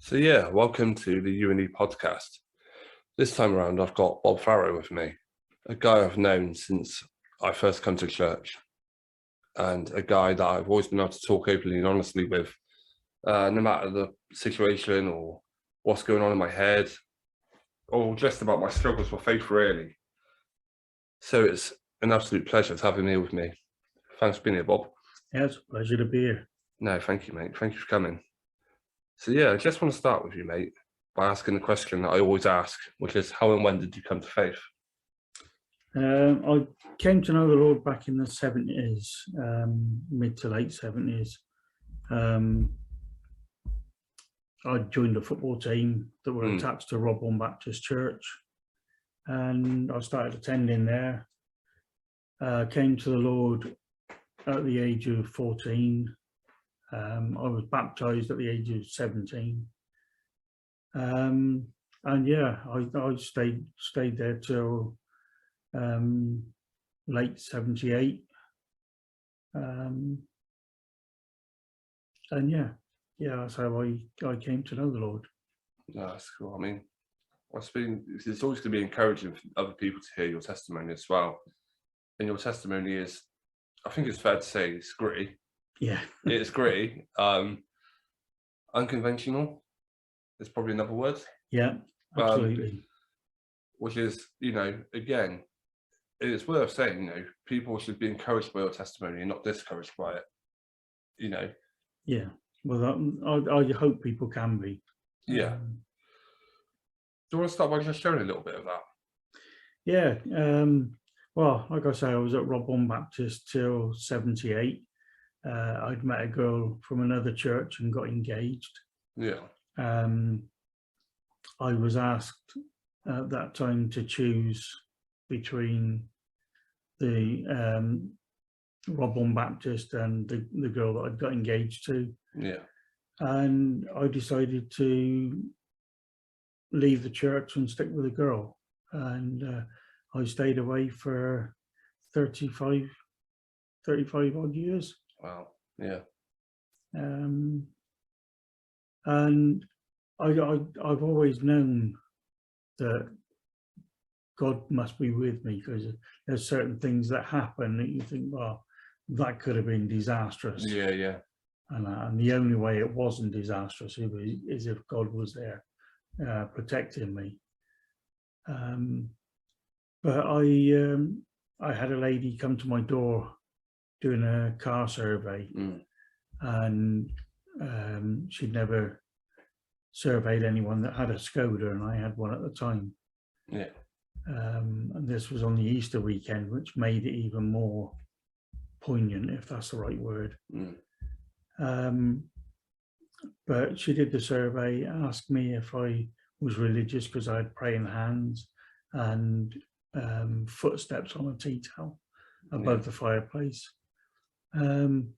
So yeah, welcome to the U&E Podcast. This time around, I've got Bob Farrow with me, a guy I've known since I first come to church, and a guy that I've always been able to talk openly and honestly with, no matter the situation or what's going on in my head, or just about my struggles with faith, really. So it's an absolute pleasure to have him here with me. Thanks for being here, Bob. Yeah, it's a pleasure to be here. No, thank you, mate. Thank you for coming. So yeah, I just want to start with you, mate, by asking the question that I always ask, which is how and when did you come to faith? I came to know the Lord back in the 70s, mid to late 70s. I joined a football team that were attached to Robbourne Baptist Church, and I started attending there. Came to the Lord at the age of 14. I was baptized at the age of 17. And yeah, I stayed there till late 78. And yeah, that's how I came to know the Lord. No, that's cool. I mean, it's always going to be encouraging for other people to hear your testimony as well. And your testimony is, I think it's fair to say, it's gritty. Yeah. It's gritty. Unconventional is probably another word. Yeah, absolutely. Which is, again, it's worth saying, people should be encouraged by your testimony and not discouraged by it, Yeah, well, I hope people can be. Yeah. Do you want to start by just sharing a little bit of that? Yeah, well, like I say, I was at Robbourne Baptist till 78. I'd met a girl from another church and got engaged. Yeah. I was asked at that time to choose between the Robbourne Baptist and the girl that I'd got engaged to. Yeah. And I decided to leave the church and stick with the girl. And I stayed away for 35 odd years. Wow. Yeah. And I've always known that God must be with me, because there's certain things that happen that you think, well, that could have been disastrous. Yeah, yeah. And the only way it wasn't disastrous is if God was there protecting me. But I had a lady come to my door doing a car survey, and she'd never surveyed anyone that had a Skoda, and I had one at the time. Yeah. And this was on the Easter weekend, which made it even more poignant, if that's the right word. But she did the survey, asked me if I was religious because I had praying hands and footsteps on a tea towel above the fireplace. And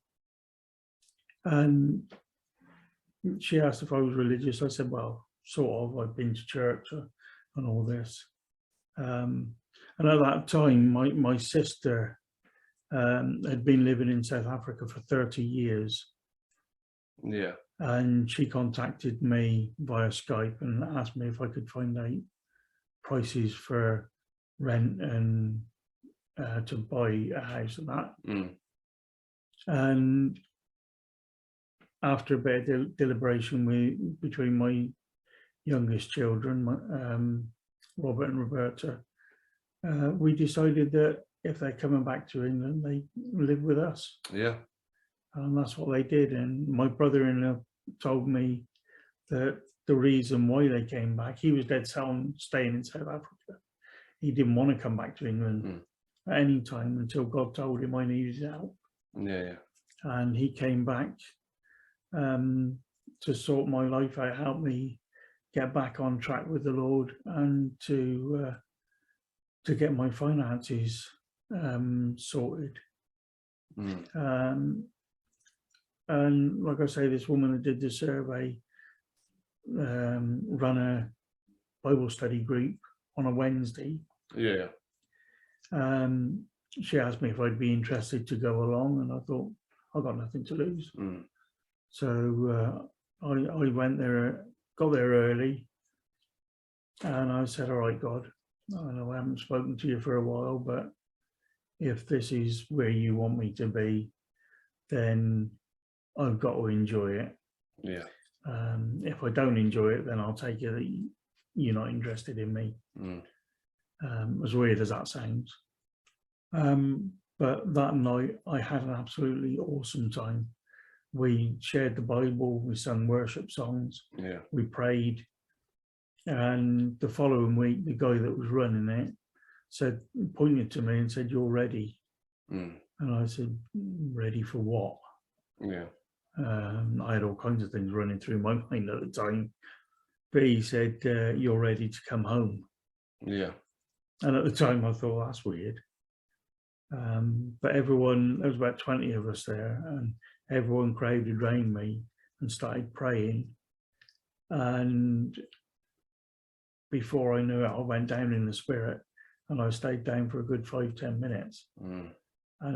she asked if I was religious. I said, well, sort of. I've been to church and all this. And at that time, my sister had been living in South Africa for 30 years. Yeah. And she contacted me via Skype and asked me if I could find out prices for rent and to buy a house and that. And after a bit of deliberation between my youngest children, Robert and Roberta, we decided that if they're coming back to England, they live with us. Yeah. And that's what they did. And my brother-in-law told me that the reason why they came back, he was dead set on staying in South Africa. He didn't want to come back to England at any time until God told him I needed help. Yeah. And he came back to sort my life out, help me get back on track with the Lord, and to get my finances sorted. And like I say, this woman that did the survey ran a Bible study group on a Wednesday. Yeah. She asked me if I'd be interested to go along, and I thought, I've got nothing to lose. So I went there got there early, and I said, all right, God, I know I haven't spoken to you for a while, but if this is where you want me to be, then I've got to enjoy it. Yeah. If I don't enjoy it, then I'll take it that you're not interested in me. As weird as that sounds. But that night I had an absolutely awesome time. We shared the Bible, we sang worship songs, we prayed, and the following week the guy that was running it pointed to me and said, "You're ready." And I said, "Ready for what?" I had all kinds of things running through my mind at the time, but he said, "You're ready to come home." And at the time I thought, that's weird. But everyone, there was about 20 of us there, and everyone crowded around me and started praying. And before I knew it, I went down in the spirit, and I stayed down for a good 5-10 minutes. And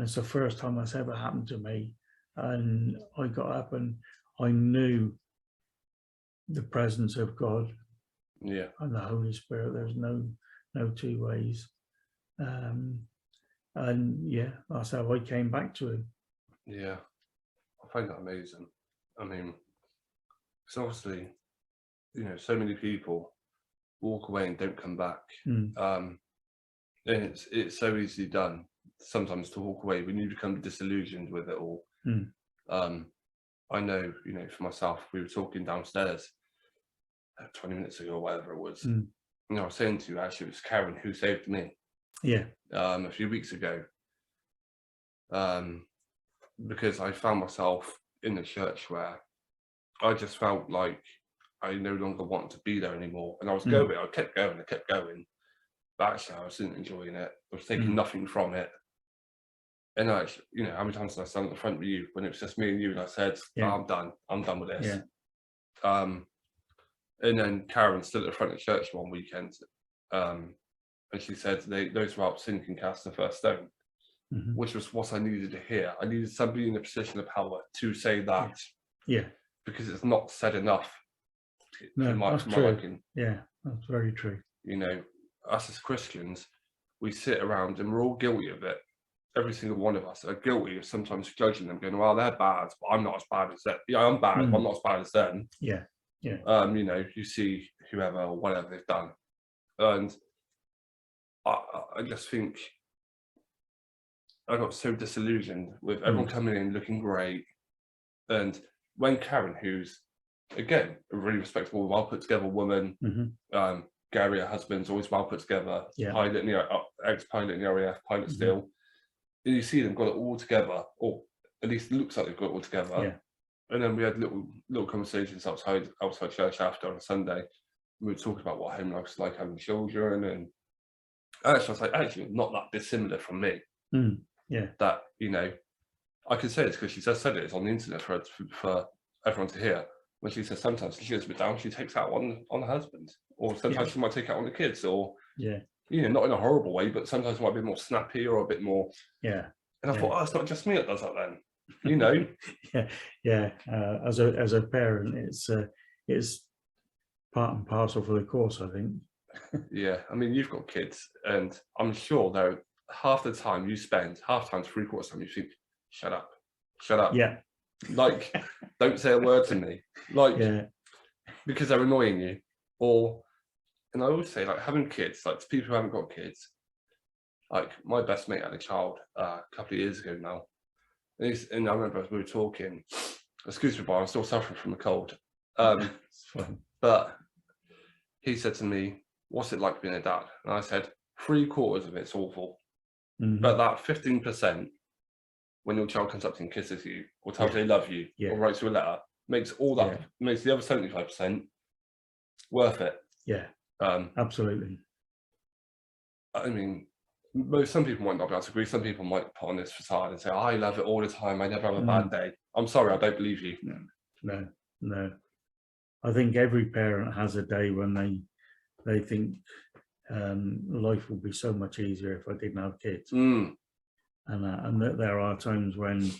it's the first time that's ever happened to me. And I got up and I knew the presence of God and the Holy Spirit. There's no two ways. And yeah, that's how I came back to him. Yeah, I find that amazing. I mean, because obviously, you know, so many people walk away and don't come back. And it's so easily done sometimes to walk away when you become disillusioned with it all. I know, you know, for myself, we were talking downstairs 20 minutes ago or whatever it was. And I was saying to you, actually, it was Karen who saved me. A few weeks ago, because I found myself in a church where I just felt like I no longer wanted to be there anymore, and I was going, I kept going, but actually I wasn't enjoying it. I was taking nothing from it. And actually, you know, how many times did I stand at the front with you when it was just me and you, and I said, I'm done with this. And then Karen stood at the front of church one weekend, and she said, those who are out sin can cast the first stone, which was what I needed to hear. I needed somebody in a position of power to say that, because it's not said enough. That's true. Yeah, that's very true. You know, us as Christians, we sit around and we're all guilty of it. Every single one of us are guilty of sometimes judging them, going, well, they're bad, but I'm not as bad as them. Yeah, I'm bad, but I'm not as bad as them. You know, you see whoever or whatever they've done. And I just think I got so disillusioned with everyone coming in looking great. And when Karen, who's, again, a really respectable, well put together woman, Gary, her husband's always well put together, pilot in the ex-pilot in the RAF, pilot still. And you see them got it all together, or at least it looks like they've got it all together. And then we had little conversations outside church after on a Sunday. We were talking about what home life's like, having children, and actually I was like, actually not that dissimilar from me. That, you know, I can say this because she just said it, it's on the internet for everyone to hear. When she says sometimes she gets a bit down, she takes out on the husband, or sometimes she might take out on the kids, or you know, not in a horrible way, but sometimes it might be more snappy or a bit more. And I thought, oh, it's not just me that does that then, you know. As a parent, it's part and parcel for the course, I think. I mean, you've got kids, and I'm sure though half the time you spend, half time to 3/4 time, you think, shut up, like don't say a word to me, like because they're annoying you. Or, and I always say, like, having kids, like, to people who haven't got kids, like my best mate had a child a couple of years ago now, and I remember as we were talking, excuse me, but I'm still suffering from a cold, but he said to me, what's it like being a dad? And I said, 3/4 of it's awful, but that 15%, when your child comes up to you and kisses you, or tells you they love you, or writes you a letter, makes all that, makes the other 75% worth it. Absolutely. I mean, some people might not be able to agree. Some people might put on this facade and say, I love it all the time, I never have a bad day. I'm sorry, I don't believe you. No. I think every parent has a day when they think life would be so much easier if I didn't have kids. And that there are times when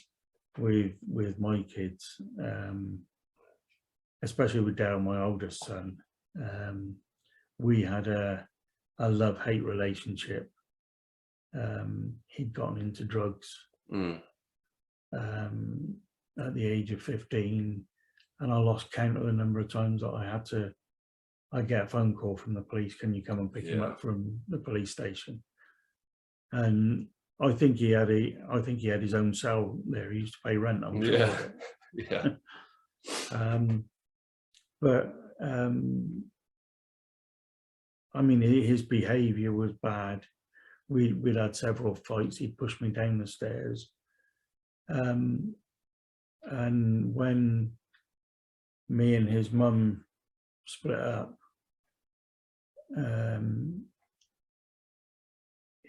with my kids, especially with Dale, my oldest son, we had a love-hate relationship. He'd gotten into drugs at the age of 15, and I lost count of the number of times that I get a phone call from the police, can you come and pick him up from the police station? And I think he had his own cell there. He used to pay rent, I'm sure of it. Yeah. But I mean, his behavior was bad. We'd had several fights. He pushed me down the stairs. And when me and his mum split up,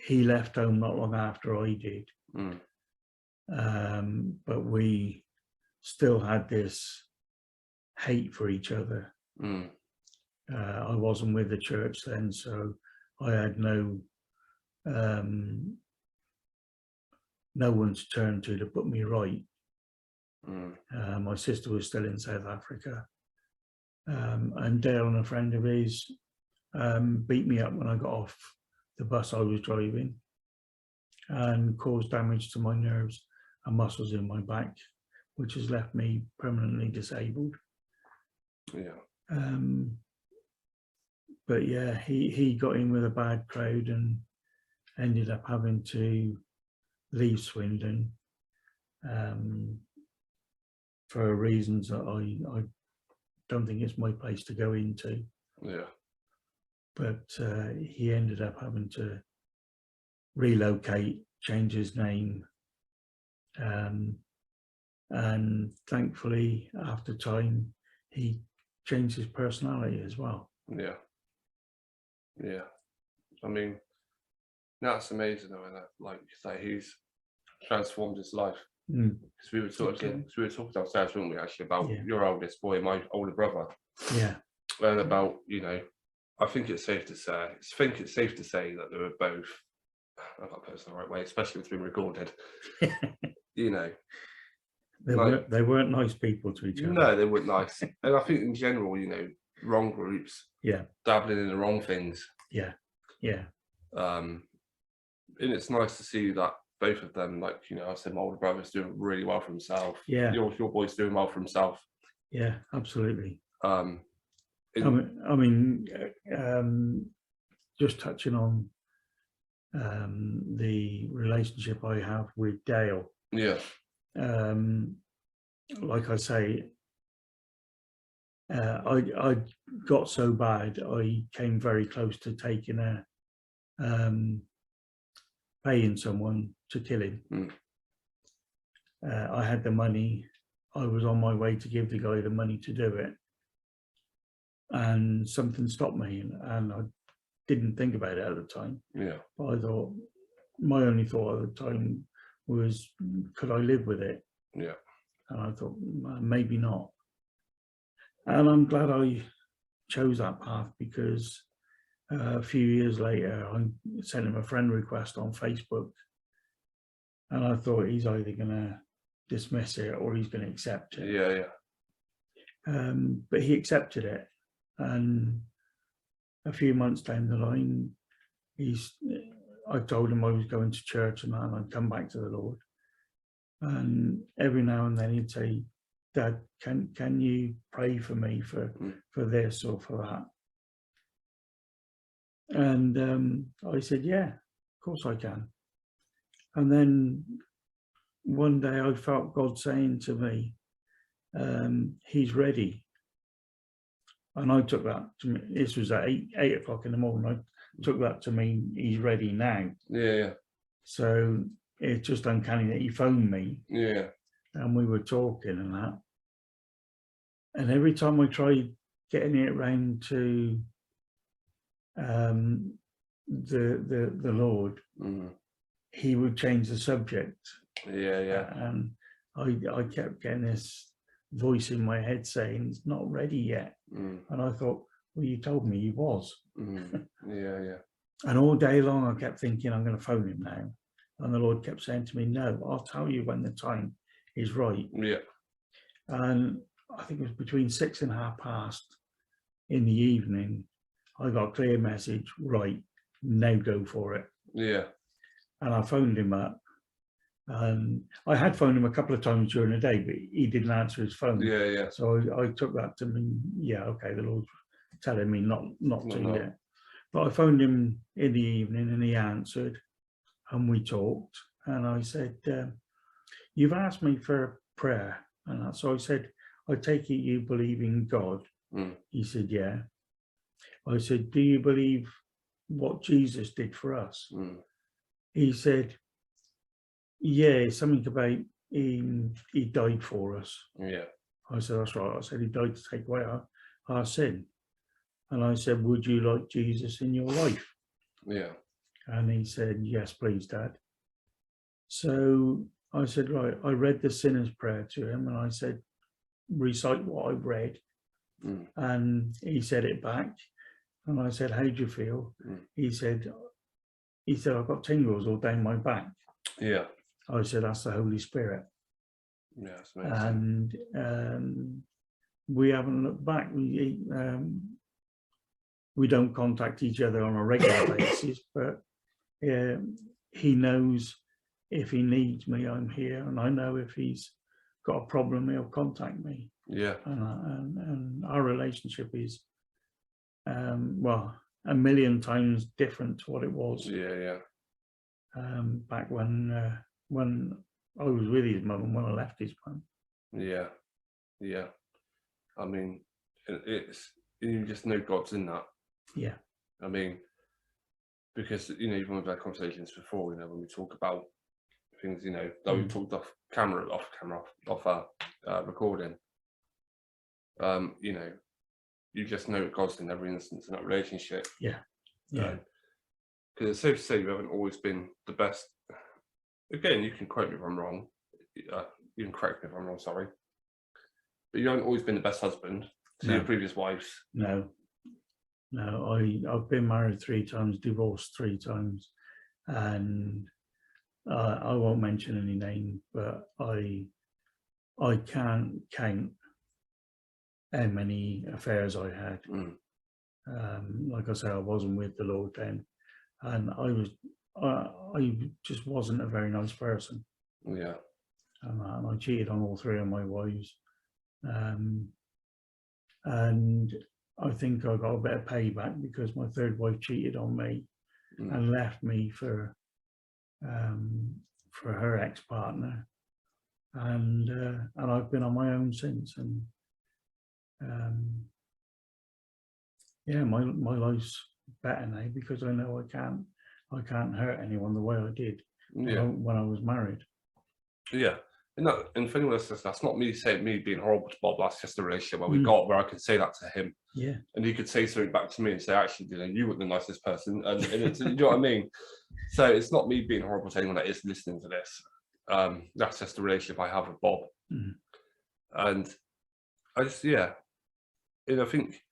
he left home not long after I did. But we still had this hate for each other. I wasn't with the church then, so I had no one to turn to put me right. My sister was still in South Africa, and Dale and a friend of his beat me up when I got off the bus I was driving and caused damage to my nerves and muscles in my back, which has left me permanently disabled. But yeah, he got in with a bad crowd and ended up having to leave Swindon for reasons that I don't think it's my place to go into. But he ended up having to relocate, change his name, and thankfully after time he changed his personality as well. I mean, that's amazing though, that like he's transformed his life. Because we were talking downstairs, weren't we, actually, about your oldest boy, my older brother. And about, you know, I think it's safe to say that they were both, I've got to put this in the right way, especially if it's been recorded. You know, they weren't nice people to each other. No, they weren't nice. And I think in general, you know, wrong groups, dabbling in the wrong things. And it's nice to see that both of them, like, you know, I said, my older brother's doing really well for himself. Your boy's doing well for himself. Absolutely. I mean, just touching on the relationship I have with Dale. Like I say, I got so bad, I came very close to taking paying someone to kill him. I had the money. I was on my way to give the guy the money to do it, and something stopped me, and I didn't think about it at the time. But I thought, my only thought at the time was, could I live with it? And I thought, maybe not. And I'm glad I chose that path, because a few years later, I sent him a friend request on Facebook, and I thought he's either going to dismiss it or he's going to accept it. But he accepted it, and a few months down the line, I told him I was going to church and that, and I'd come back to the Lord. And every now and then he'd say, Dad, can you pray for me for this or for that? And I said, yeah, of course I can. And then one day I felt God saying to me, he's ready. And I took that to me, this was at 8 o'clock in the morning, I took that to mean he's ready now. So it's just uncanny that he phoned me. And we were talking and that. And every time I tried getting it round to the Lord, he would change the subject. And I kept getting this voice in my head saying, he's not ready yet. And I thought, well, you told me he was. And all day long I kept thinking, I'm going to phone him now. And the Lord kept saying to me, no, I'll tell you when the time is right. And I think it was between 6 and past in the evening, I got a clear message, right, now go for it. Yeah. And I phoned him up. And I had phoned him a couple of times during the day, but he didn't answer his phone. Yeah, yeah. So I took that to mean, yeah, okay, the Lord's telling me not to yet. But I phoned him in the evening and he answered and we talked. And I said, you've asked me for prayer. And so I said, I take it you believe in God. He said, yeah. I said, do you believe what Jesus did for us? He said, yeah, something about he died for us. Yeah. I said, that's right. I said, he died to take away our sin. And I said, would you like Jesus in your life? Yeah. And he said, yes, please, Dad. So I said, right, I read the sinner's prayer to him and I said, recite what I've read. And he said it back. And I said, how do you feel? He said, I've got tingles all down my back. Yeah. I said, that's the Holy Spirit. Yeah, that's amazing. And we haven't looked back. We don't contact each other on a regular basis, but he knows if he needs me, I'm here, and I know if he's got a problem, he'll contact me. Yeah. And our relationship is, well, a million times different to what it was. Yeah, yeah. Back when I was with his mum and when I left his mum. Yeah, yeah. I mean, it's, you just know God's in that. Yeah. I mean, because, you know, even we've had conversations before, you know, when we talk about things, you know, that we talked off recording, you know, you just know God's in every instance in that relationship. Yeah. Yeah. Because it's safe to say you haven't always been the best. Again, you can quote me if I'm wrong. You can correct me if I'm wrong, sorry. But you haven't always been the best husband to your previous wives. No. No, I've been married 3 times, divorced 3 times. And I won't mention any name, but I can't count how many affairs I had. Like I say, I wasn't with the Lord then. And I just wasn't a very nice person. Yeah. And I cheated on all 3 of my wives. And I think I got a bit of payback because my 3rd wife cheated on me and left me for her ex-partner. And I've been on my own since. And yeah, my life's better now because I know I can't hurt anyone the way I did when I was married. Yeah. And for anyone else, that's not me saying me being horrible to Bob. That's just a relationship where we got where I can say that to him. Yeah. And he could say something back to me and say, actually, you know, you weren't the nicest person. And it's, you know what I mean? So it's not me being horrible to anyone that is listening to this. That's just the relationship I have with Bob. And I just, yeah. And I think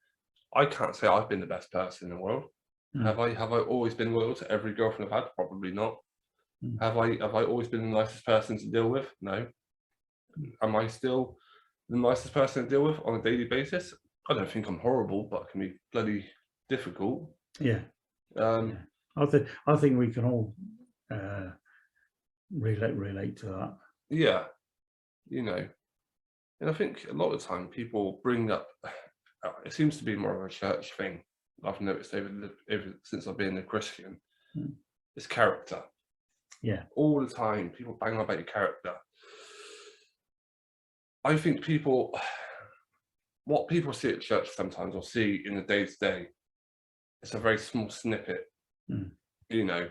I can't say I've been the best person in the world. Have I always been loyal to every girlfriend I've had? Probably not. Have I always been the nicest person to deal with? No. Am I still the nicest person to deal with on a daily basis? I don't think I'm horrible, but it can be bloody difficult. Yeah. I think we can all relate to that. Yeah. You know, and I think a lot of the time people bring up, it seems to be more of a church thing. I've noticed ever since I've been a Christian, it's character. Yeah. All the time, people bang on about your character. I think what people see at church sometimes or see in the day-to-day, it's a very small snippet, you know.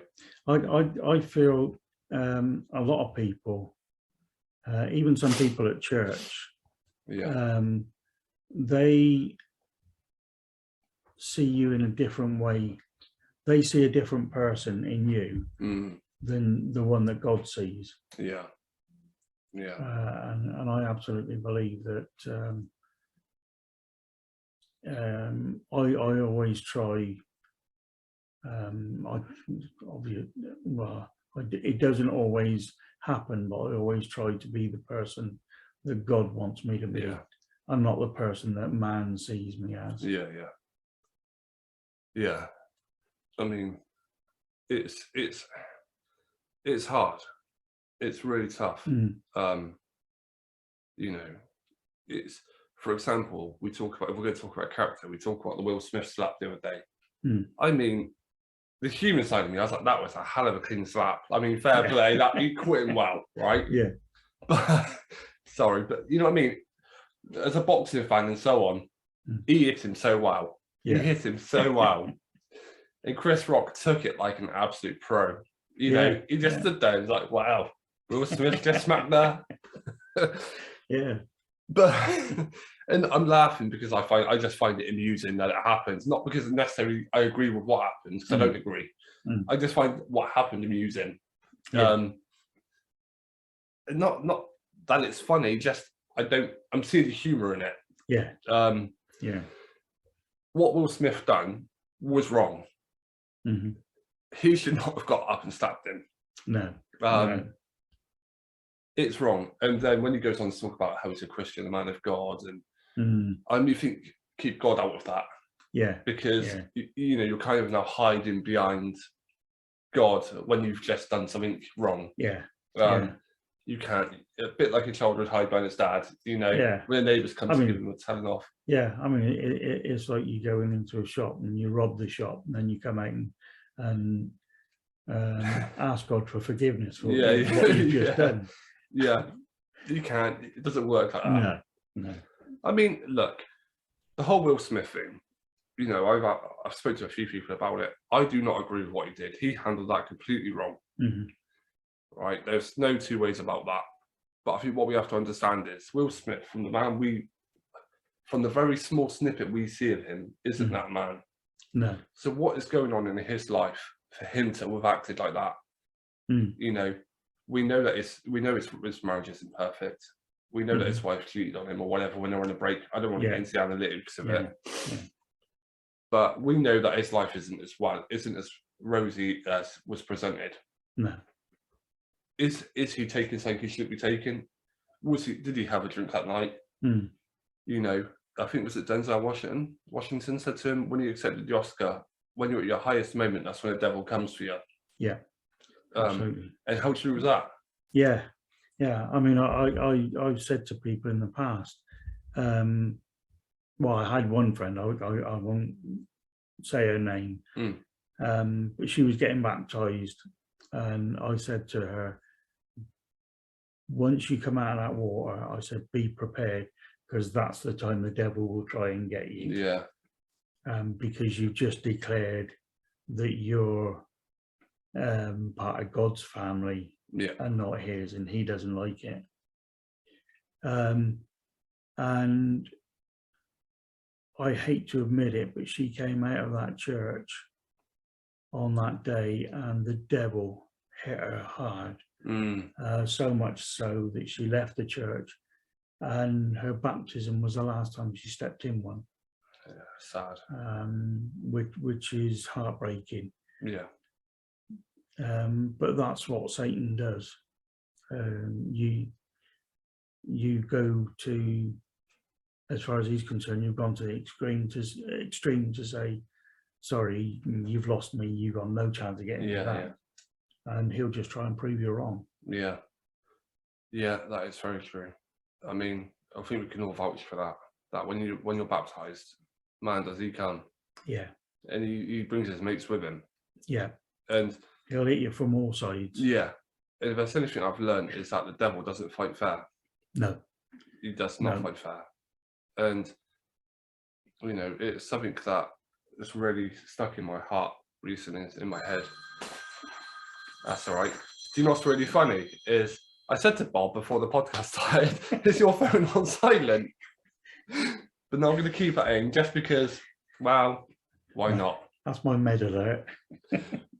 I feel a lot of people, even some people at church, they see you in a different way. They see a different person in you than the one that God sees. Yeah. Yeah. And I absolutely believe that I always try, it doesn't always happen, but I always try to be the person that God wants me to be. I'm not the person that man sees me as. Yeah. I mean, it's hard. It's really tough. You know, it's, for example, if we're going to talk about character, we talk about the Will Smith slap the other day. I mean, the human side of me, I was like, that was a hell of a clean slap. I mean, fair play, that he quit him well, right? Yeah. But sorry, but you know what I mean? As a boxing fan and so on, he hit him so well. He hit him so well. And Chris Rock took it like an absolute pro. You know, he just stood there and was like, wow, Will Smith just smacked there. Yeah. But and I'm laughing because I just find it amusing that it happens, not because necessarily I agree with what happened, because I don't agree. I just find what happened amusing. Not that it's funny, just I'm seeing the humor in it. Yeah. What Will Smith done was wrong. He should not have got up and stabbed him. No. It's wrong. And then when he goes on to talk about how he's a Christian, a man of God, and you think, keep God out of that. Because you know, you're kind of now hiding behind God when you've just done something wrong. You can't, a bit like a child would hide behind his dad, you know, when the neighbours come to give him a telling off. I mean, it's like you going into a shop and you rob the shop, and then you come out and ask God for forgiveness for what you've just done. You can't, it doesn't work like that. No. I mean, look, the whole Will Smith thing, you know, I've spoken to a few people about it. I do not agree with what he did. He handled that completely wrong. Right, there's no two ways about that. But I think what we have to understand is Will Smith, from the very small snippet we see of him, isn't that man. No. So what is going on in his life for him to have acted like that? You know, we know that his marriage isn't perfect. We know that his wife cheated on him or whatever when they're on a break. I don't want to get into the analytics of it. But we know that his life isn't as rosy as was presented. No. Is he taking something he shouldn't be taking? Did he have a drink that night? You know, I think was it Denzel Washington said to him when he accepted the Oscar, when you're at your highest moment, that's when the devil comes for you. Absolutely. And how true was that? I mean, I've said to people in the past, well, I had one friend, I won't say her name, but she was getting baptized, and I said to her, once you come out of that water, I said, be prepared, because that's the time the devil will try and get you. Because you've just declared that you're part of God's family and not his, and he doesn't like it. And I hate to admit it, but she came out of that church on that day and the devil hit her hard. So much so that she left the church, and her baptism was the last time she stepped in one. Sad. Which is heartbreaking. Yeah. But that's what Satan does. You go to, as far as he's concerned, you've gone to the extreme to say, sorry, you've lost me, you've got no chance of getting back. And he'll just try and prove you wrong. Yeah, that is very true. I mean, I think we can all vouch for that. That when you're baptized, man, does he come? Yeah. And he brings his mates with him. Yeah. And he'll hit you from all sides. Yeah. And if there's anything I've learned, is that the devil doesn't fight fair. No. He does not fight fair. And, you know, it's something that has really stuck in my heart recently, in my head. That's all right. Do you know what's really funny is I said to Bob before the podcast started, is your phone on silent? But no, I'm going to keep it in just because, well, why not? That's my med alert.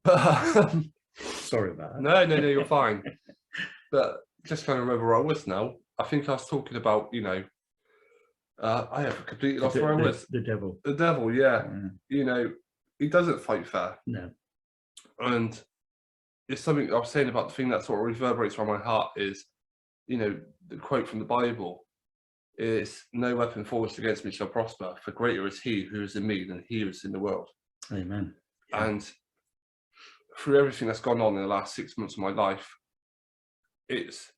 But, sorry about that. No, you're fine. But just trying to remember where I was now. I think I was talking about, you know, I have completely lost where I was. The devil. The devil, yeah. You know, he doesn't fight fair. No. And it's something I was saying about the thing that sort of reverberates around my heart is, you know, the quote from the Bible, is no weapon forged against me shall prosper, for greater is he who is in me than he who is in the world. Amen. Yeah. And through everything that's gone on in the last 6 months of my life, it's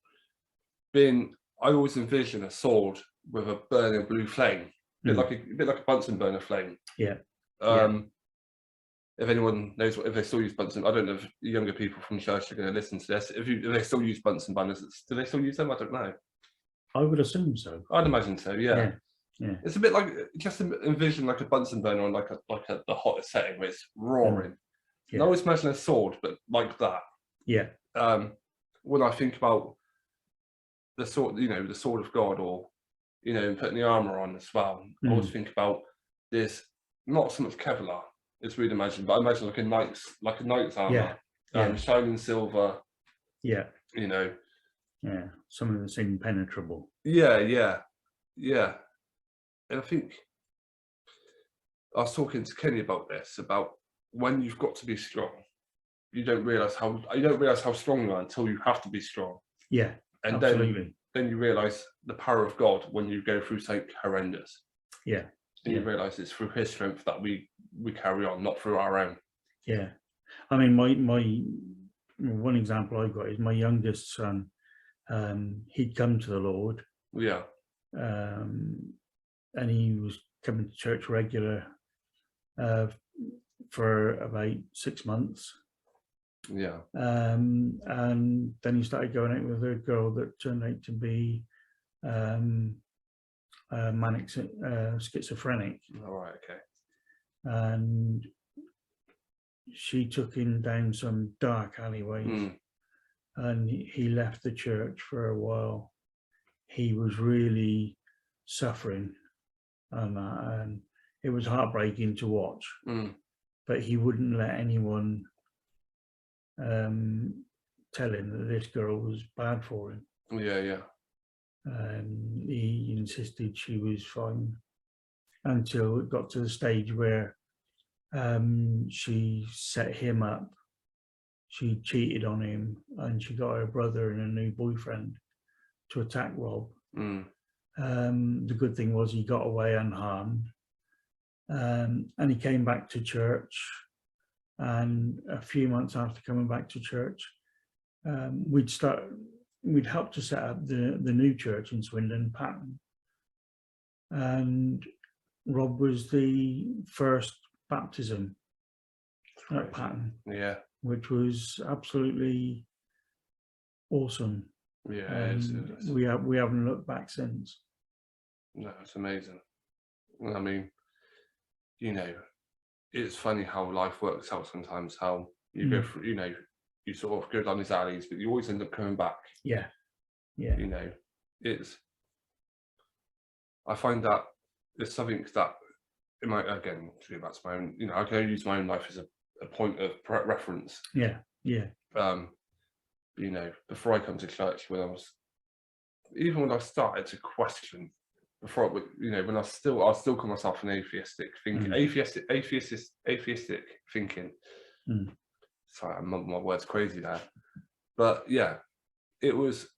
been, I always envision a sword with a burning blue flame, a bit like a Bunsen burner flame. Yeah. If anyone knows if they still use Bunsen, I don't know if younger people from church are going to listen to this. If they still use Bunsen burners, do they still use them? I don't know. I would assume so. I'd imagine so. Yeah. Yeah. It's a bit like, just envision like a Bunsen burner on like the hottest setting where it's roaring. And I always imagine a sword, but like that. Yeah. When I think about the sword, the sword of God, or putting the armor on as well, I always think about this, not so much Kevlar. It's weird to imagine, but I imagine like a knight's armor, shining silver. Yeah. Yeah, something that's impenetrable. Yeah. And I think I was talking to Kenny about this, about when you've got to be strong, you don't realize how strong you are until you have to be strong. Yeah, and absolutely. Then you realize the power of God when you go through something horrendous. Yeah. And you realize it's through his strength that we carry on, not through our own. Yeah. I mean, my one example I got is my youngest son. He'd come to the Lord. Yeah. And he was coming to church regular for about 6 months. Yeah. And then he started going out with a girl that turned out to be manic schizophrenic. All right. Okay. And she took him down some dark alleyways, and he left the church for a while. He was really suffering, and it was heartbreaking to watch. But he wouldn't let anyone tell him that this girl was bad for him. Yeah. He insisted she was fine, until it got to the stage where she set him up. She cheated on him, and she got her brother and a new boyfriend to attack Rob. The good thing was he got away unharmed, and he came back to church. And a few months after coming back to church, we'd helped to set up the new church in Swindon, Patton. And Rob was the first baptism at Patton. Yeah. Which was absolutely awesome. Yeah, and we haven't looked back since. No, it's amazing. I mean, it's funny how life works out sometimes, how you go through, you sort of go down these alleys, but you always end up coming back. Yeah. I find that it's something that, again, to go back to my own, I can use my own life as a point of reference. Yeah. Before I come to church, when I started to question, before when I still call myself an atheistic thinking, atheistic thinking. Sorry, my words crazy there, but yeah, it was.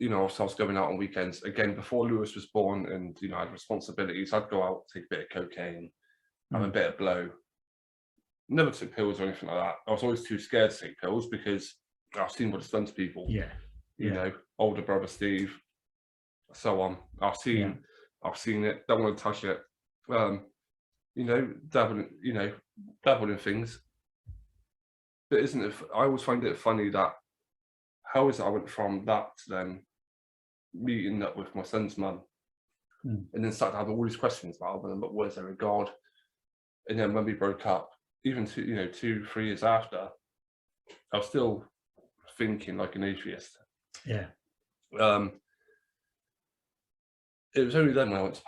I was going out on weekends again before Lewis was born, and I had responsibilities. I'd go out, take a bit of cocaine, have a bit of blow. Never took pills or anything like that. I was always too scared to take pills because I've seen what it's done to people. Yeah. Older brother Steve, so on. I've seen it. Don't want to touch it. Dabbling in things. But isn't it? I always find it funny that how is it I went from that to then meeting up with my son's mum, and then started to have all these questions about, but was there a God? And then when we broke up, even 2-3 years after, I was still thinking like an atheist. Yeah. It was only then when I went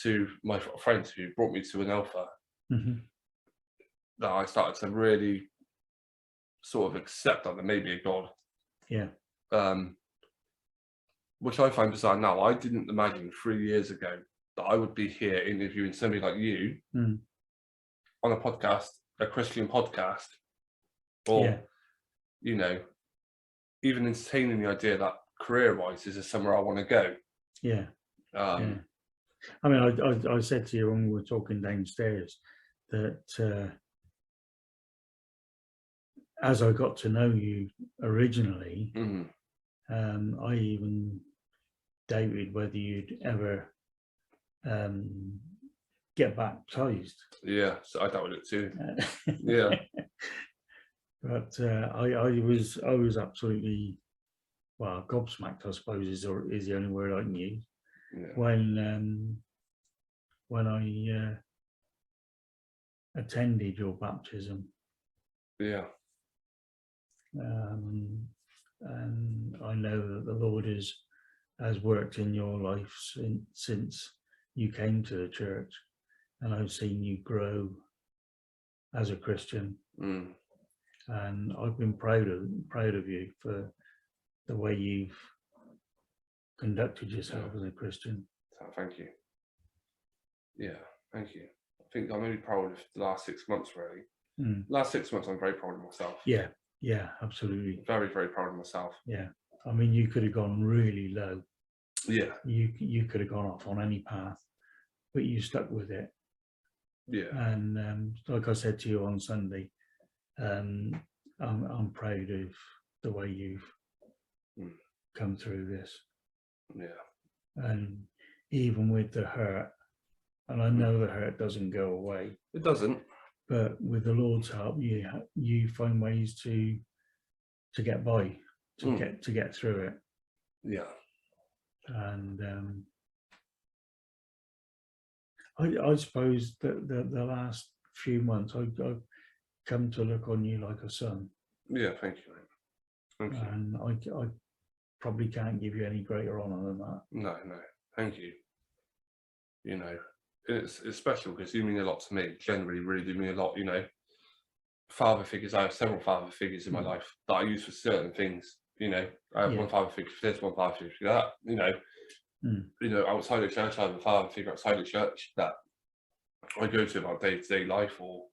to my friends who brought me to an Alpha that I started to really sort of accept that there may be a God. Yeah. Which I find bizarre now. I didn't imagine 3 years ago that I would be here interviewing somebody like you on a podcast, a Christian podcast, or even entertaining the idea that career-wise, this is somewhere I want to go. Yeah. Um, I mean, I said to you when we were talking downstairs that as I got to know you originally, I even doubted whether you'd ever get baptized. Yeah, so I doubted it too. Yeah. But I was absolutely, well, gobsmacked, I suppose, is the only word I can use. Yeah. When I attended your baptism. Yeah. And I know that the Lord has worked in your life since you came to the church, and I've seen you grow as a Christian. And I've been proud of you for the way you've conducted yourself as a Christian. Thank you. Yeah, thank you. I think I'm really proud of the last 6 months, really. Last 6 months, I'm very proud of myself. Yeah, absolutely. Very, very proud of myself. Yeah, I mean, you could have gone really low. Yeah. You could have gone off on any path, but you stuck with it. Yeah. And like I said to you on Sunday, I'm proud of the way you've come through this. Yeah. And even with the hurt, and I know the hurt doesn't go away. It doesn't. But with the Lord's help, you find ways to get by, to get through it. Yeah. And I suppose that the last few months, I've come to look on you like a son. Yeah, thank you, mate. Thank you. And I probably can't give you any greater honour than that. No, thank you. You know, it's special because you mean a lot to me. Generally, really do mean a lot. You know, father figures. I have several father figures in my life that I use for certain things. You know, I have one father figure for this, one father figure for that. You know, outside the church, I have a father figure outside the church that I go to about day-to-day life or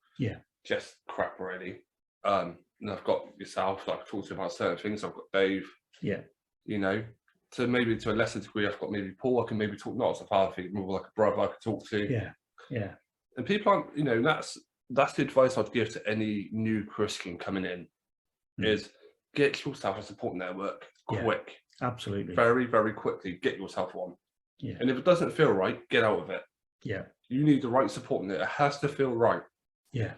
just crap really. And I've got yourself that I've talked to about certain things. I've got Dave. Yeah. You know, so maybe to a lesser degree, I've got maybe Paul. I can maybe talk not as a father figure, more like a brother I could talk to. Yeah. And people aren't, you know, that's the advice I'd give to any new Christian coming in is get yourself a support network quick. Absolutely. Very, very quickly, get yourself one. Yeah. And if it doesn't feel right, get out of it. Yeah. You need the right support network. It has to feel right. Yeah.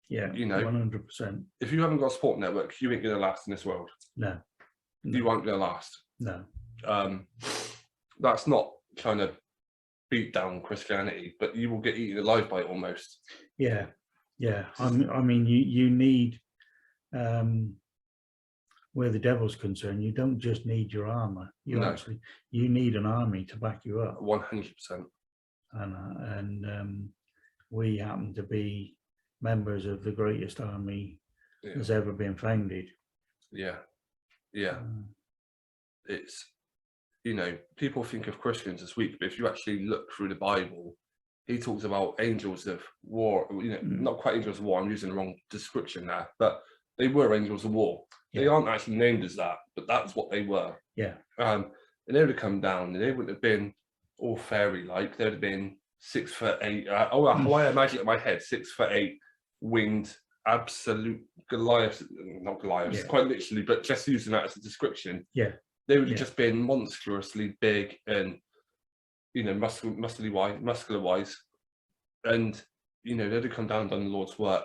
Yeah. You know, 100%. If you haven't got a support network, you ain't going to last in this world. No. You aren't going to last. No. That's not trying to beat down Christianity, but you will get eaten alive by it almost. Yeah. Yeah. I mean, you need, where the devil's concerned, you don't just need your armor. You need an army to back you up. 100%. And we happen to be members of the greatest army that's ever been founded. Yeah. It's, you know, people think of Christians as weak, but if you actually look through the Bible, he talks about angels of war, you know, not quite angels of war, I'm using the wrong description there, but they were angels of war. They aren't actually named as that, but that's what they were. Yeah. And they would have come down, and they wouldn't have been all fairy-like. They would have been 6'8". How I imagine it in my head, 6'8", winged, absolute Goliaths, not Goliaths, quite literally, but just using that as a description. Yeah. They would have just been monstrously big and, you know, muscular-wise. And, you know, they'd have come down and done the Lord's work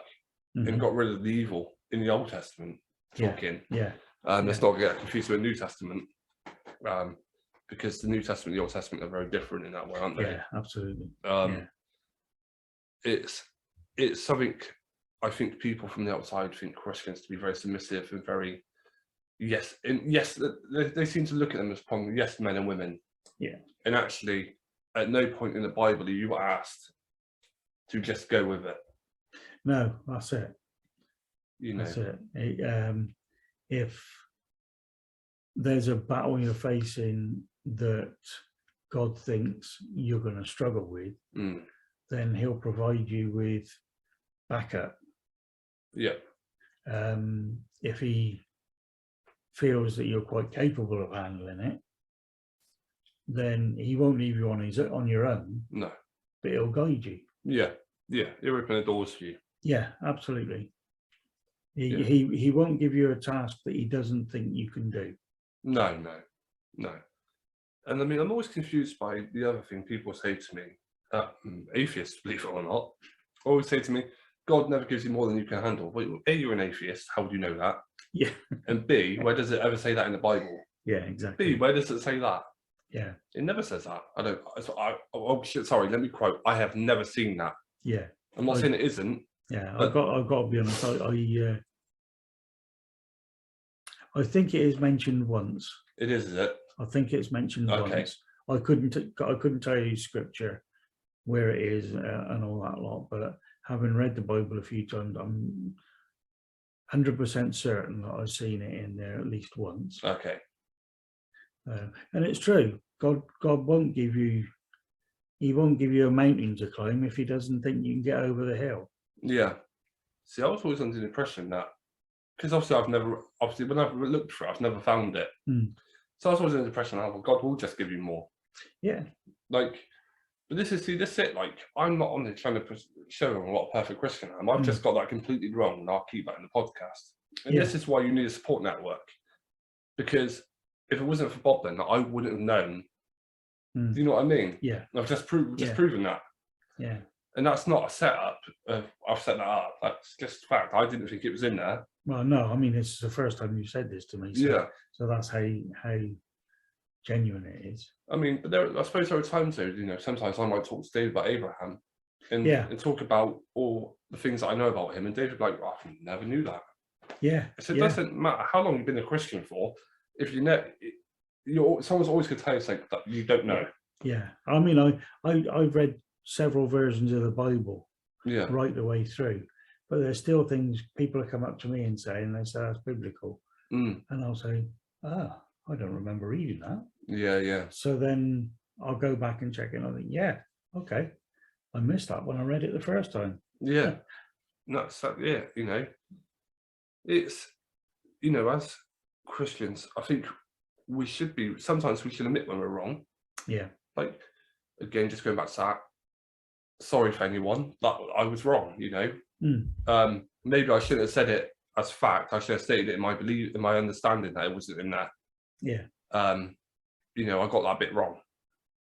and got rid of the evil in the Old Testament. Talking. Let's not get confused with the New Testament. Because the New Testament and the Old Testament are very different in that way, aren't they? Yeah, absolutely. It's something I think people from the outside think Christians to be very submissive and very they seem to look at them as yes men and women. Yeah. And actually, at no point in the Bible are you asked to just go with it. No, that's it. You know, that's it. If there's a battle you're facing that God thinks you're going to struggle with, then he'll provide you with backup. Yeah. If he feels that you're quite capable of handling it, then he won't leave you on your own. No. But he'll guide you. Yeah. Yeah. He'll open the doors for you. Yeah, absolutely. He won't give you a task that he doesn't think you can do. No. And I mean, I'm always confused by the other thing people say to me, atheists, believe it or not, always say to me, God never gives you more than you can handle. Well, A, you're an atheist. How would you know that? Yeah. And B, where does it ever say that in the Bible? Yeah, exactly. B, where does it say that? Yeah. It never says that. I don't. Sorry, let me quote. I have never seen that. Yeah. I'm not saying it isn't. Yeah, I've got to be honest. I think it is mentioned once. It is it? I think it's mentioned once. I couldn't tell you scripture where it is and all that lot, but having read the Bible a few times, I'm 100% certain that I've seen it in there at least once. Okay. And it's true. God won't give you. He won't give you a mountain to climb if he doesn't think you can get over the hill. Yeah. See, I was always under the impression that, because obviously when I've looked for it, I've never found it. So I was always under the impression that, well, God will just give you more. Yeah. Like, but this is it. Like, I'm not on there trying to show them what a perfect Christian I am. I've just got that completely wrong, and I'll keep that in the podcast. And this is why you need a support network, because if it wasn't for Bob, then I wouldn't have known. Do you know what I mean? Yeah. I've just proven that. Yeah. And that's not a setup. I've set that up. That's just fact. I didn't think it was in there. Well, no, I mean, it's the first time you've said this to me. So, so that's how genuine it is. I mean, but I suppose there are times though, sometimes I might talk to Dave about Abraham and talk about all the things that I know about him. And David would be like, oh, I never knew that. Yeah. So it doesn't matter how long you've been a Christian for. If someone's always going to tell you something that you don't know. Yeah. I mean, I've read several versions of the Bible right the way through, but there's still things people come up to me and say that's biblical. And I'll say, I don't remember reading that. Yeah. So then I'll go back and check it and I think, okay, I missed that when I read it the first time. Yeah. It's, as Christians, I think sometimes we should admit when we're wrong. Yeah. Like, again, just going back to that, sorry for anyone, that I was wrong, maybe I shouldn't have said it as fact. I should have stated it in my understanding that it wasn't in there. Yeah. I got that bit wrong.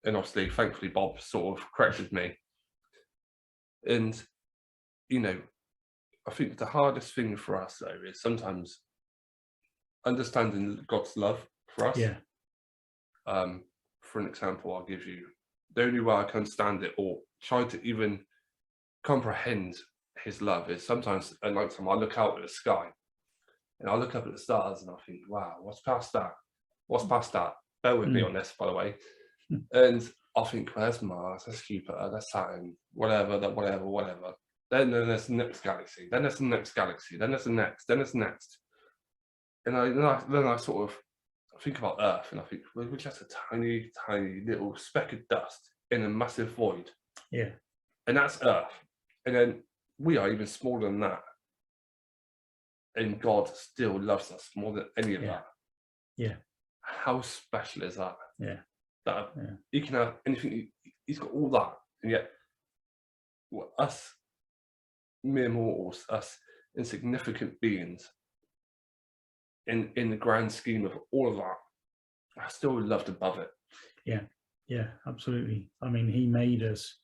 And obviously, thankfully, Bob sort of corrected me. And, I think the hardest thing for us, though, is sometimes understanding God's love for us. Yeah. For an example, I'll give you the only way I can understand it or try to even comprehend his love is sometimes at night time I look out at the sky and I look up at the stars and I think, wow, what's past that? What's past that? Bear with me on this, by the way. And I think, there's Mars, there's Jupiter, there's Saturn, whatever. Then there's the next galaxy. Then there's the next galaxy. Then there's the next. Then there's the next. And then I sort of think about Earth and I think we're just a tiny, tiny little speck of dust in a massive void. Yeah. And that's Earth. And then we are even smaller than that. And God still loves us more than any of that. Yeah. How special is that? Yeah. That he can have anything. He's got all that. And yet, us mere mortals, us insignificant beings, in the grand scheme of all of that, I still loved above it. Yeah, absolutely. I mean, he made us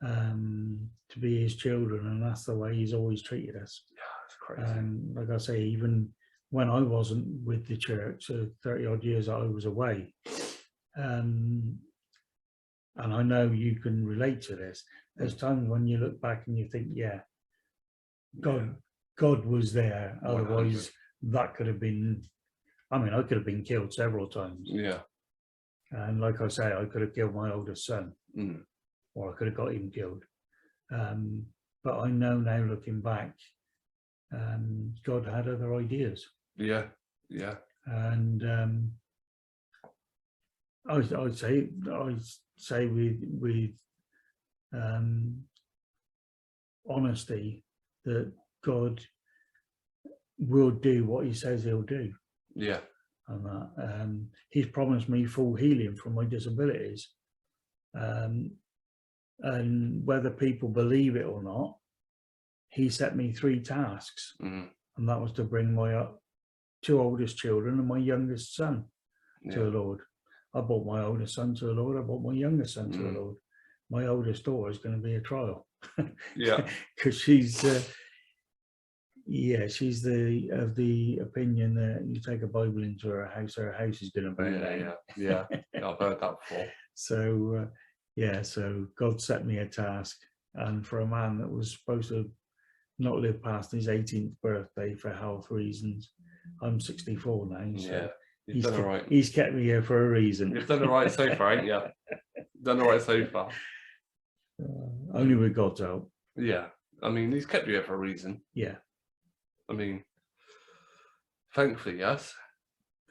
to be his children, and that's the way he's always treated us. Yeah, it's crazy. Like I say, even when I wasn't with the church, so 30 odd years I was away, and I know you can relate to this. There's times when you look back and you think, God was there. Otherwise, 100. That could have been. I mean, I could have been killed several times. Yeah. And like I say, I could have killed my oldest son, or I could have got him killed. But I know now, looking back, God had other ideas. Yeah, yeah. And I'd say with honesty that God will do what he says he'll do. Yeah. and that. He's promised me full healing from my disabilities. And whether people believe it or not, he set me 3 tasks, and that was to bring my 2 oldest children and my youngest son to the Lord. I brought my oldest son to the Lord. I brought my youngest son to the Lord. My oldest daughter is going to be a trial. Yeah. Because she's she's of the opinion that you take a Bible into her house is going to burn down. Yeah. I've heard that before. So so God set me a task, and for a man that was supposed to not live past his 18th birthday for health reasons, I'm 64 now. So you've done all right. He's kept me here for a reason. You've done all right so far, ain't you? Done all right so far. Only with God's help. Yeah, I mean, he's kept you here for a reason. Yeah. I mean, thankfully, yes.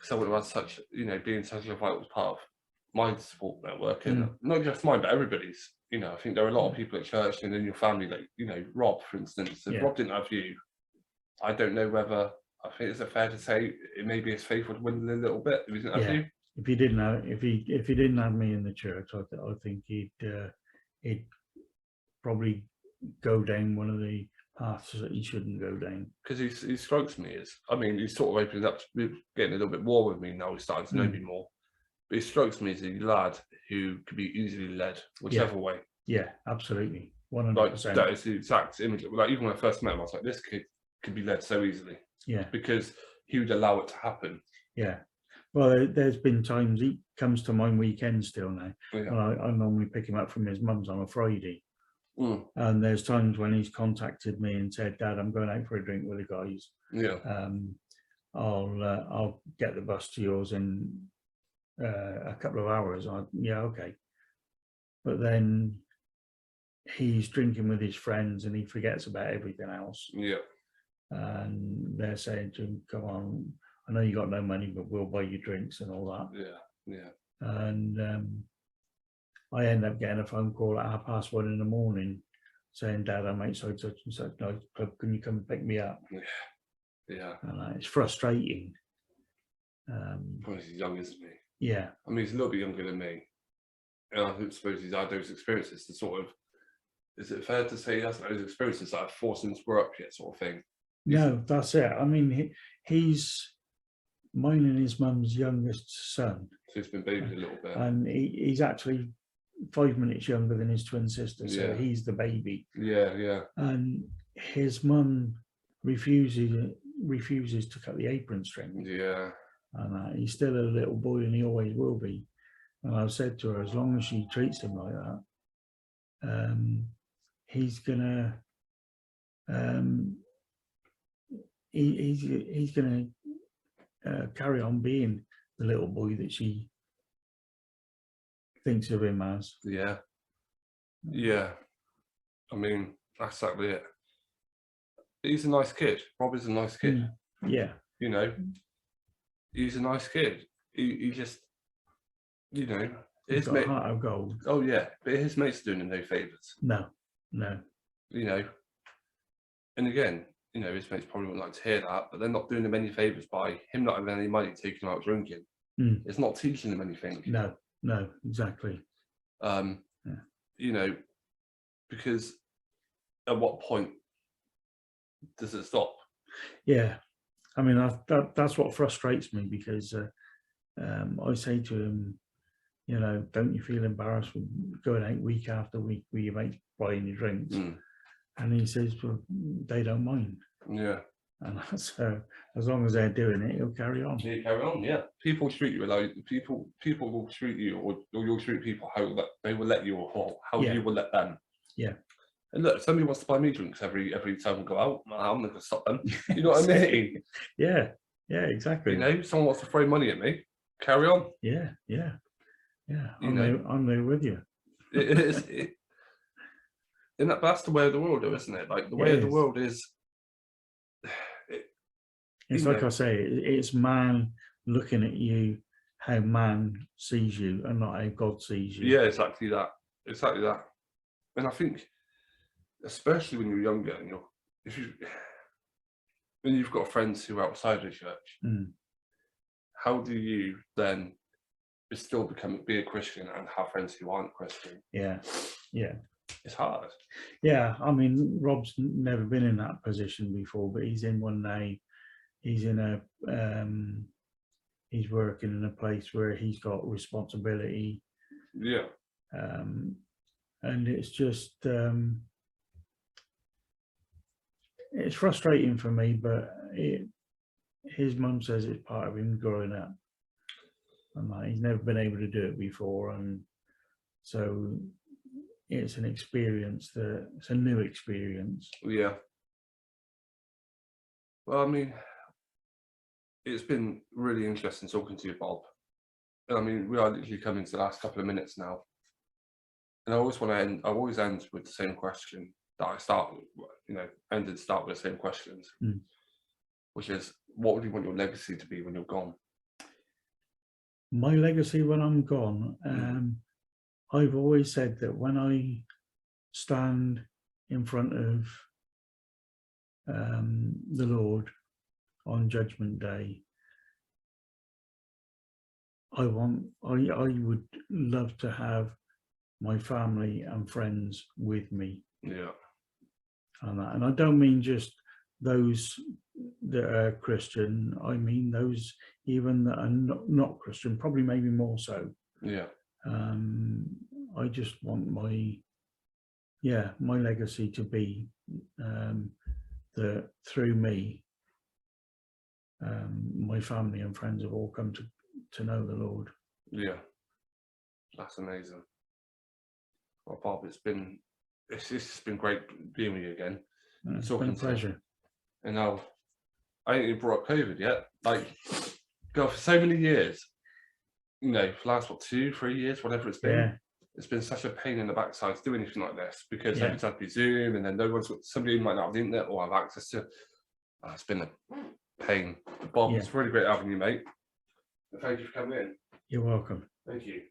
Someone who had such, being such a vital part of my support network, and not just mine, but everybody's. I think there are a lot of people at church and in your family, like, Rob, for instance. If Rob didn't have you, I don't know whether, I think it's fair to say, it maybe his faith would dwindle a little bit if he didn't have you. If he didn't have me in the church, I think he'd probably go down one of the paths that he shouldn't go down. Because he strikes me as, I mean, he's sort of opening up, getting a little bit more with me now. He's starting to know me more. But he strikes me as a lad who could be easily led whichever way. Yeah, absolutely. 100%. Like, that is the exact image. Like, even when I first met him, I was like, this kid could be led so easily. Yeah. Because he would allow it to happen. Yeah. Well, there's been times he comes to my weekend still now. Yeah. And I normally pick him up from his mum's on a Friday. And there's times when he's contacted me and said, Dad, I'm going out for a drink with the guys. Yeah. I'll get the bus to yours in a couple of hours. Okay. But then he's drinking with his friends and he forgets about everything else. Yeah. And they're saying to him, come on, I know you got no money, but we'll buy you drinks and all that. Yeah. And I end up getting a phone call at 1:30 in the morning saying, Dad, I'm outside such and such nightclub. Can you come and pick me up? Yeah. And it's frustrating. He's young, isn't he? Yeah. I mean, he's a little bit younger than me. And I suppose he's had those experiences to sort of, is it fair to say he hasn't had those experiences that have forced him to grow up yet, sort of thing? No, that's it. I mean, he's mine and his mum's youngest son. So he's been babied a little bit. And he's actually 5 minutes younger than his twin sister, so he's the baby. Yeah. And his mum refuses to cut the apron string. Yeah. And he's still a little boy, and he always will be. And I've said to her, as long as she treats him like that, he's gonna he's gonna carry on being the little boy that she thinks of him as. Yeah. I mean, that's exactly it. He's a nice kid. Rob is a nice kid. Yeah. He's a nice kid. He just, he's got a heart of gold. Oh yeah, but his mates are doing him no favours. No. And again, his mates probably wouldn't like to hear that, but they're not doing him any favours by him not having any money taking him out drinking. It's not teaching them anything. No, exactly. Because at what point does it stop? Yeah, I mean, that's what frustrates me, because I say to him, don't you feel embarrassed with going out week after week with your mates buying your drinks? And he says, well, they don't mind. Yeah. And so as long as they're doing it, he'll carry on. Yeah, carry on. Yeah. People treat you like people will treat you, or you'll treat people how they will let you, or how you will let them. Yeah. And look, somebody wants to buy me drinks every time we go out. I'm not going to stop them. You know what I mean? Yeah, exactly. Someone wants to throw money at me. Carry on. Yeah. I'm there with you. It is. And that's the way of the world, though, isn't it? Like, the way of the world is. It's like I say, it's man looking at you how man sees you, and not how God sees you. Yeah, exactly that. And I think, especially when you're younger, and when you've got friends who are outside the church, how do you then still be a Christian and have friends who aren't Christian? Yeah. It's hard. Yeah, I mean, Rob's never been in that position before, but he's in one now. He's in a, he's working in a place where he's got responsibility. Yeah. And it's just, it's frustrating for me, but his mum says it's part of him growing up. And like, he's never been able to do it before, and so it's an experience it's a new experience. Yeah. Well, I mean, it's been really interesting talking to you, Bob. I mean, we are literally coming to the last couple of minutes now, and I always end with the same question that I start with, ended start with the same questions, which is, what would you want your legacy to be when you're gone? My legacy when I'm gone, I've always said that when I stand in front of the Lord on Judgment Day, I would love to have my family and friends with me. Yeah. And I don't mean just those that are Christian. I mean those even that are not Christian, probably maybe more so. Yeah. I just want my legacy to be that through me, my family and friends have all come to know the Lord. Yeah, that's amazing. Well, Bob, it's been great being with you again. It's been a pleasure. And now, I ain't even brought up COVID yet. Like, God, for so many years, for the last 2-3 years, whatever it's been, it's been such a pain in the backside to do anything like this, because every time we Zoom, and then somebody might not have the internet or have access to. It's been a pain. Bob, it's really great having you, mate. Thank you for coming in. You're welcome. Thank you.